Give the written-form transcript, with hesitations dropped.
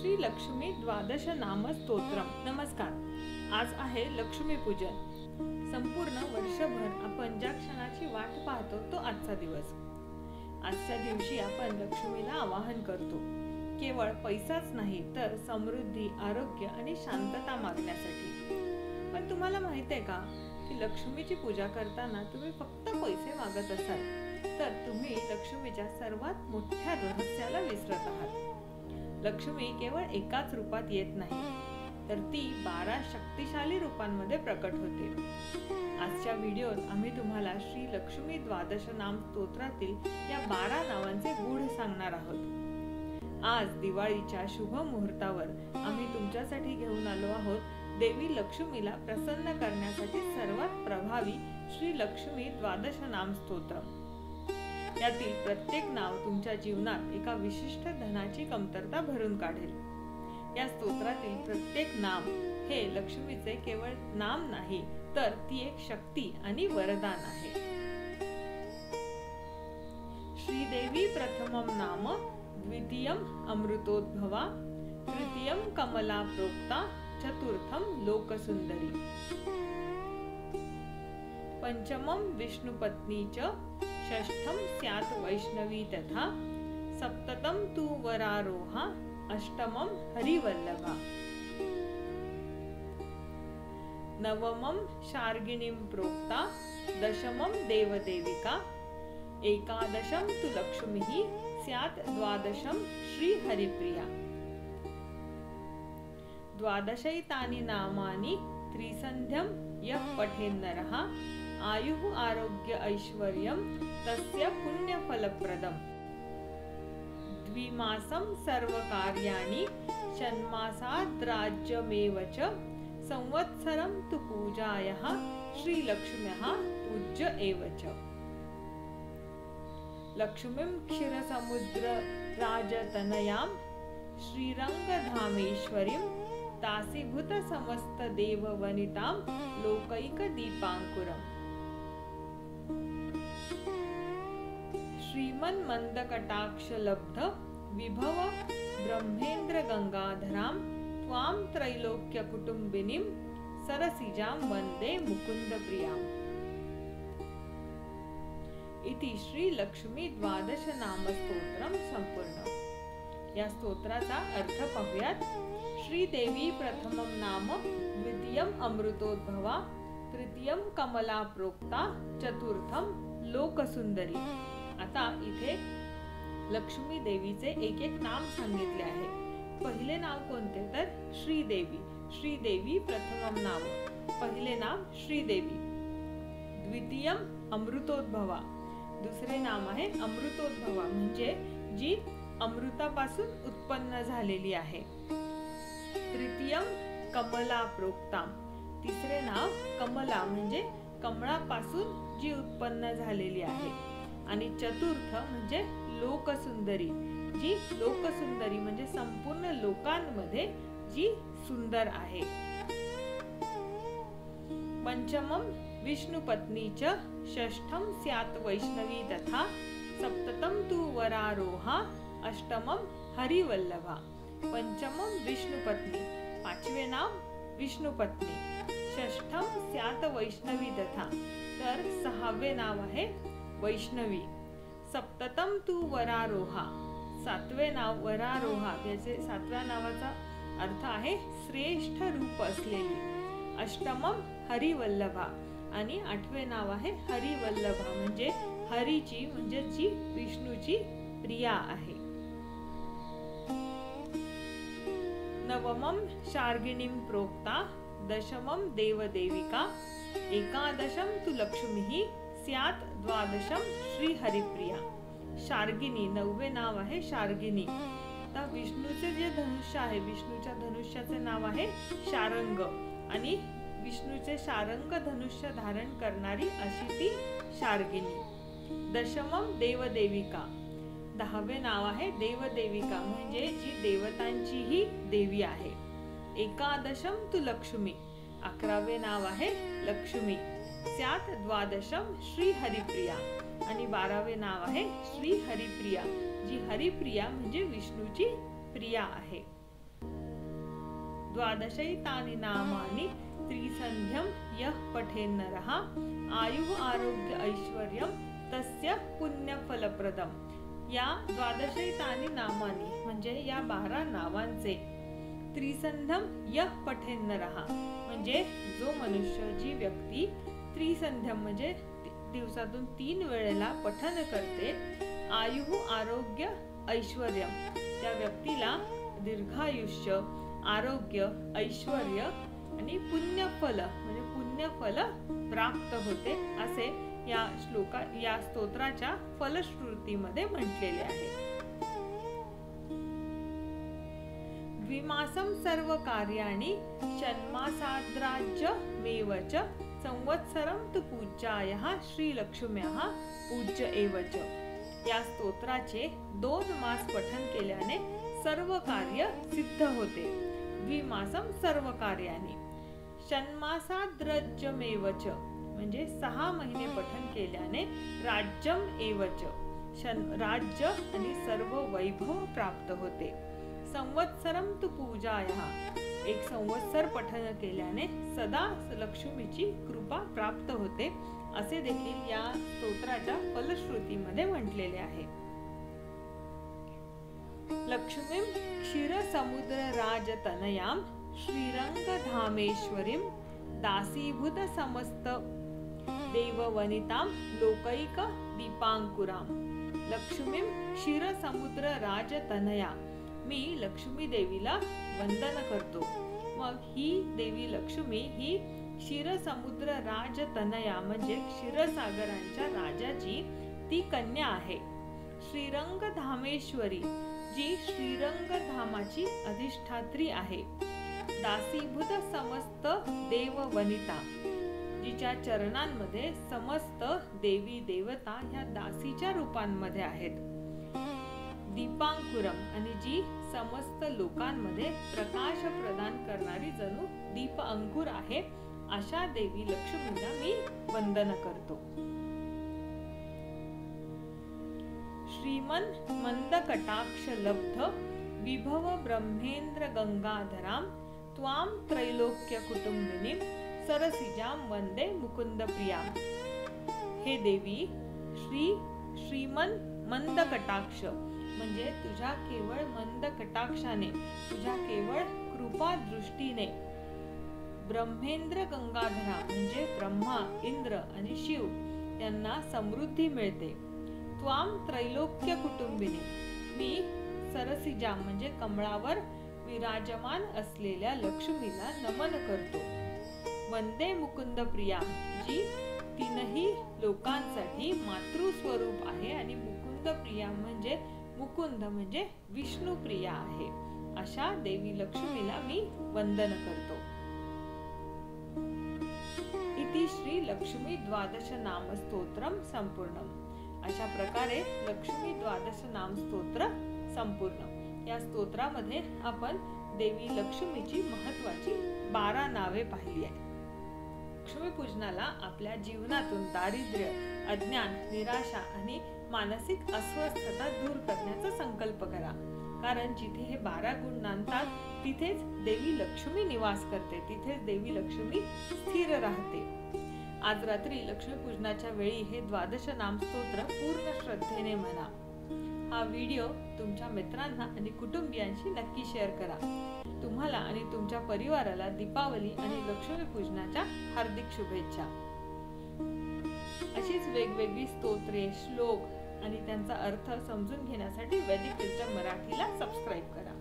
श्री लक्ष्मी द्वादश नाम स्तोत्रम। नमस्कार, आज आहे लक्ष्मी पूजन। संपूर्ण वर्षभर आपण ज्या क्षणाची वाट पाहतो तो आजचा दिवस। आजच्या दिवशी आपण लक्ष्मीला आवाहन करतो, केवळ पैसाच नाही तर समृद्धी, आरोग्य आणि शांतता मागण्यासाठी। पण तुम्हाला माहित आहे का की लक्ष्मीची पूजा करताना तुम्ही फक्त पैसे मागत असाल तर तुम्ही लक्ष्मीच्या सर्वात मोठ्या रहस्याला विसरत आहात। लक्ष्मी केवळ एकाच रूपात येत नाही, तर ती 12 शक्तिशाली रूपांमध्ये प्रकट होते। आजच्या व्हिडिओत आम्ही तुम्हाला श्री लक्ष्मी द्वादश नाम स्तोत्रातील या 12 नावांचे गूढ सांगणार आहोत। आज दिवाळीच्या शुभ मुहूर्तावर आम्ही तुमच्यासाठी घेऊन आलो आहोत देवी लक्ष्मीला प्रसन्न करण्यासाठी सर्वात प्रभावी श्री लक्ष्मी द्वादश नाम स्तोत्र। यातील प्रत्येक नाव तुमच्या जीवनात एका विशिष्ट धनाची कमतरता भरून काढेल। या स्तोत्रातील प्रत्येक नाम हे लक्ष्मीचे केवळ नाम नाही, तर ती एक शक्ती आणि वरदान आहे। श्रीदेवी प्रथमम नाम, द्वितीयम अमृतोद्भवा, तृतीयम कमला प्रोक्ता, चतुर्थम लोकसुंदरी, पंचमम विष्णुपत्नी च, षष्ठम स्यात् वैष्णवी तथा, सप्ततम तु वरारोहा, अष्टमम हरिवल्लभा, नवमम शार्गिणीं प्रोक्ता, दशमम देवदेविका, एकादशम तु लक्ष्मीः स्यात् द्वादशम श्री हरिप्रिया। द्वादशैतानि नामानि त्रिसन्ध्यं यः पठेन्नरः, आयुः आरोग्य ऐश्वर्यं तस्य पुण्यफलप्रदम्। द्विमासं सर्वकार्याणि, षण्मासाद्राज्यमेव च, संवत्सरं तु पूजायाः श्रीलक्ष्म्याः पूज्य एव च। लक्ष्मीं क्षीरसमुद्र राजतनयां, श्रीरंगधामेश्वरीं, दासीभूत समस्त देववनितां, लोकैक दीपांकुरम्। श्रीमन्मन्दकटाक्षलब्ध विभव ब्रह्मेन्द्र गंगाधरां, त्वां त्रैलोक्य कुटुंबिनीं, सरसिजां वन्दे मुकुंद प्रियाम्। इति श्री लक्ष्मी द्वादश नाम स्तोत्रम संपूर्ण। या स्तोत्राचा अर्थ पाहूयात। श्रीदेवी प्रथमम नाम, द्वितीयम अमृतोद्भवा, तृतीयम कमला प्रोक्ता, चतुर्थम लोकसुंदरी। आता इथे लक्ष्मी देवीचे एक एक नाम सांगितले आहे। पहिले नाव कोणते तर श्रीदेवी। श्रीदेवी प्रथमम नाम, पहिले नाव श्रीदेवी। द्वितीयम अमृतोद्भवा, दुसरे नाम आहे अमृतोद्भवा, म्हणजे जी अमृतापासून उत्पन्न झालेली आहे। तृतीयम कमला प्रोक्ता, तिसरे नाव कमला म्हणजे कमळापासून जी उत्पन्न झालेली आहे। आणि चतुर्थ म्हणजे लोकसुंदरी, जी लोकसुंदरी म्हणजे संपूर्ण लोकांमध्ये जी सुंदर आहे। पंचमम विष्णुपत्नी च, षष्ठम स्यात् वैष्णवी तथा, सप्ततम तु वरारोहा, अष्टमम हरिवल्लभा। पंचमम विष्णुपत्नी, पाचवे नाव विष्णुपत्नी, षष्ठम स्यात् वैष्णवी तथा, तर सहावे नाव आहे वैष्णवी। सप्ततम तु वरारोहा, सातवे नाव वरारोहा, याचे सातव्या नावाचा अर्थ आहे श्रेष्ठ रूप असलेली। अष्टमम हरिवल्लभा, आणि आठवे नाव आहे हरिवल्लभा, म्हणजे हरीची म्हणजे जी विष्णूची प्रिया आहे। नवमम शार्गिणीं प्रोक्ता, दशमम देवदेविका, एकादशम तु लक्ष्मीः स्यात् द्वादशम श्री हरिप्रिया। शार्गिणी, नववे नाव आहे शार्गिणी। आता विष्णूचे जे धनुष्य आहे, विष्णूच्या धनुष्याचे नाव आहे शारंग, आणि विष्णूचे शारंग धनुष्य धारण करणारी अशी ती शार्गिणी। दशमम देवदेविका, 10वे नाव आहे देवदेविका, म्हणजे जी देवतांची ही देवी आहे। एकादशम तु लक्ष्मी, 11वे नाव आहे लक्ष्मी। स्यात् द्वादशम श्री हरिप्रिया, आणि 12वे नाव आहे श्री हरिप्रिया, जी हरिप्रिया म्हणजे विष्णूची प्रिया आहे। द्वादशैतानि नामानि त्रिसन्ध्यं यः पठेन्नरः आयुः आरोग्य ऐश्वर्यं तस्य पुण्यफलप्रदम. या द्वादशैतानि नामानी म्हणजे या 12 नावांचे त्रिसंध्यम यः पठेन्नरः म्हणजे जो मनुष्य, जी व्यक्ती त्रिसंध्यम म्हणजे दिवसातून 3 वेळेला पठन करते, आयुः आरोग्य ऐश्वर्यम त्या व्यक्तीला दीर्घायुष्य, आरोग्य, ऐश्वर्य आणि पुण्यफल म्हणजे पुण्यफल प्राप्त होते असे या स्तोत्राच्या फलश्रुतीमध्ये म्हटलेले आहे. द्विमासं सर्व कार्याणि षण्मासाद्राज्य मेवच संवत्सरं तु पूज्यायः श्रीलक्ष्म्याः पूज्य एवच. या स्तोत्राचे 2 मास पठन केल्याने सर्व कार्य सिद्ध होते. द्विमासं सर्व कार्याणि षण्मासाद्राज्यमेवच म्हणजे 6 महिने पठन केल्याने राज्यम एवच राज्य आणि सर्व वैभव प्राप्त होते. संवत्सरम तु पूजायाः 1 संवत्सर पठन केल्याने सदा लक्ष्मीची कृपा प्राप्त होते असे देखील या स्तोत्राच्या फलश्रुतीमध्ये म्हटलेले आहे. लक्ष्मीं क्षीरसमुद्रराजतनयां श्रीरंगधामेश्वरीं दासीभूत समस्त देववनितां लोकैक दीपांकुरां. लक्ष्मीं क्षीरसमुद्र राजतनया मी लक्ष्मी देवीला वंदन करतो. मग ही देवी लक्ष्मी ही क्षीरसमुद्र राजतनया म्हणजे क्षीरसागरांच्या राजाची ती कन्या आहे. श्रीरंगधामेश्वरी जी श्रीरंगधामाची अधिष्ठात्री आहे. दासीभूत समस्त देववनिता जिच्या चरणांमध्ये समस्त देवी देवता ह्या दासीच्या रूपांमध्ये आहेत. दीपांकुरम आणि जी समस्त लोकांमध्ये प्रकाश प्रदान करणारी जणू दीप अंकुर आहे अशा देवी लक्ष्मीला मी वंदन करतो. श्रीमन मंदकटाक्ष लब्ध विभव ब्रह्मेंद्र गंगाधरां त्वां त्रैलोक्य कुटुंबिनीं सरसिजां वंदे मुकुंद प्रियां. हे देवी श्रीमन मंद कटाक्ष म्हणजे तुझ्या केवळ मंद कटाक्षाने, तुझ्या केवळ कृपा दृष्टीने ब्रह्मेंद्र गंगाधरा म्हणजे ब्रह्मा, इंद्र आणि शिव यांना समृद्धी मिळते. त्वाम त्रैलोक्य कुटुंबिनी मी सरसिजा म्हणजे कमळावर विराजमान असलेल्या लक्ष्मीला नमन करतो. वंदे मुकुंद प्रिया जी 3ही लोकांसाठी मातृस्वरूप आहे आणि मुकुंद प्रिया म्हणजे मुकुंद म्हणजे विष्णू प्रिया आहे अशा देवी लक्ष्मीला मी वंदन करतो. इति श्री लक्ष्मी द्वादश नाम स्तोत्रम संपूर्णम. अशा प्रकारे लक्ष्मी द्वादश नाम स्तोत्र संपूर्ण. या स्तोत्रामध्ये आपण देवी लक्ष्मीची महत्वाची 12 नावे पाहिली आहेत. लक्ष्मी पूजनाला आपल्या जीवनातून दारिद्र्य, अज्ञान, निराशा आणि मानसिक अस्वस्थता दूर करण्याचा संकल्प करा. कारण जिथे हे 12 गुण नांदतात तिथेच देवी लक्ष्मी निवास करते, तिथेच देवी लक्ष्मी स्थिर राहते. आज रात्री लक्ष्मी पूजनाच्या वेळी हे द्वादश नाम स्तोत्र पूर्ण श्रद्धेने म्हणा. हा व्हिडिओ तुमच्या मित्रांना आणि कुटुंबियांशी नक्की शेअर करा. तुम्हाला आणि तुमच्या परिवाराला दीपावली आणि लक्ष्मी पूजनाच्या हार्दिक शुभेच्छा. अशीच वेगवेगळी स्तोत्रे, श्लोक आणि त्यांचा अर्थ समजून घेण्यासाठी वैदिक विज्डम मराठीला सबस्क्राईब करा.